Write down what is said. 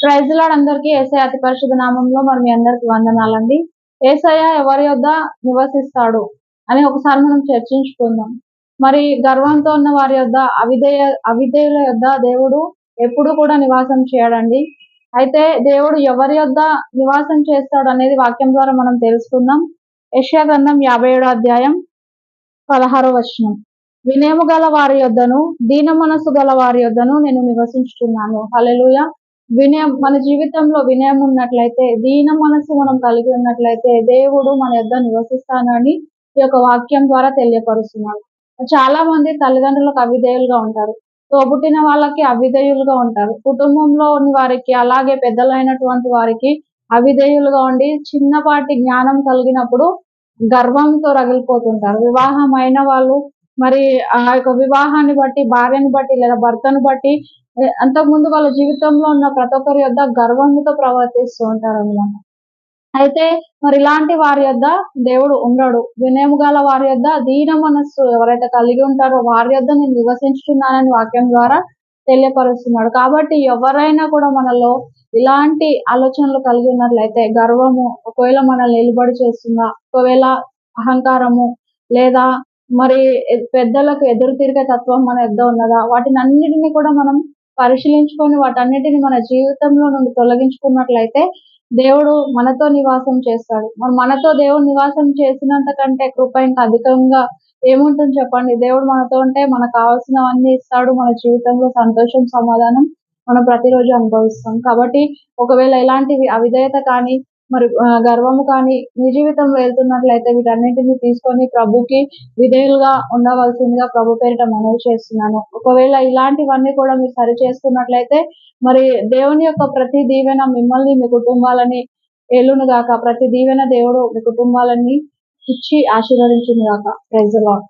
Praise lord అందరికీ యేసయ్య అతి పరిశుద్ధ నామంలో మరి మీ అందరికి వందనాలండి. యేసయ్య ఎవరి యొద్ద నివసిస్తాడు అని ఒకసారి మనం చర్చించుకుందాం. మరి గర్వంతో ఉన్న వారి యొద్ద అవిధేయుల యొద్ద దేవుడు ఎప్పుడు కూడా నివాసం చేయడండి. అయితే దేవుడు ఎవరి యొద్ద నివాసం చేస్తాడు అనేది వాక్యం ద్వారా మనం తెలుసుకుందాం. యెషయా గ్రంథం 57వ అధ్యాయం 16వ వచనం. వినయము గల వారి యొద్దను దీన మనసు గల వారి యొద్దను నేను నివసించుతున్నాను. హల్లెలూయా. వినయం మన జీవితంలో వినయం ఉన్నట్లయితే, దీన మనసు మనం కలిగి ఉన్నట్లయితే దేవుడు మన యొద్ద నివసిస్తానని ఈ యొక్క వాక్యం ద్వారా తెలియపరుస్తున్నాడు. చాలా మంది తల్లిదండ్రులకు అవిధేయులుగా ఉంటారు, తోబుట్టిన వాళ్ళకి అవిధేయులుగా ఉంటారు, కుటుంబంలో ఉన్న వారికి అలాగే పెద్దలైనటువంటి వారికి అవిధేయులుగా ఉండి చిన్నపాటి జ్ఞానం కలిగినప్పుడు గర్వంతో రగిలిపోతుంటారు. వివాహమైన వాళ్ళు మరి ఆ యొక్క వివాహాన్ని బట్టి, భార్యను బట్టి లేదా భర్తను బట్టి అంతకుముందు వాళ్ళ జీవితంలో ఉన్న ప్రతి ఒక్కరి యొద్ద గర్వంతో ప్రవర్తిస్తూ ఉంటారన్నమాట. అయితే మరి ఇలాంటి వారి యొద్ద దేవుడు ఉండడు. వినయము గల వారి యొద్ద, దీన మనస్సు ఎవరైతే కలిగి ఉంటారో వారి యొద్ద నేను నివసించుతున్నానని వాక్యం ద్వారా తెలియపరుస్తున్నాడు. కాబట్టి ఎవరైనా కూడా మనలో ఇలాంటి ఆలోచనలు కలిగి ఉన్నట్లయితే, గర్వము ఒకవేళ మనల్ని నిలబడి చేస్తుందా, ఒకవేళ అహంకారము లేదా మరి పెద్దలకు ఎదురు తిరిగే తత్వం మన యొద్ద ఉన్నదా, వాటిని అన్నిటిని కూడా మనం పరిశీలించుకొని వాటన్నిటిని మన జీవితంలో నుండి తొలగించుకున్నట్లయితే దేవుడు మనతో నివాసం చేస్తాడు. మరి మనతో దేవుడు నివాసం చేసినంత కంటే కృప ఇంకా అధికంగా ఏముంటుంది చెప్పండి. దేవుడు మనతో ఉంటే మనకు కావాల్సినవన్నీ ఇస్తాడు. మన జీవితంలో సంతోషం, సమాధానం మనం ప్రతిరోజు అనుభవిస్తాం. కాబట్టి ఒకవేళ ఇలాంటివి అవిధేయత కానీ మరి గర్వము కానీ మీ జీవితంలో వెళ్తున్నట్లయితే వీటన్నింటినీ తీసుకొని ప్రభుకి విధేయులుగా ఉండవలసిందిగా ప్రభు పేరిట మనవి చేస్తున్నాను. ఒకవేళ ఇలాంటివన్నీ కూడా మీరు సరి చేసుకున్నట్లయితే మరి దేవుని యొక్క ప్రతి దీవెన మిమ్మల్ని, మీ కుటుంబాలని ఏలును గాక. ప్రతి దీవెన దేవుడు మీ కుటుంబాలని ఇచ్చి ఆశీర్వదించును గాక. Praise the lord.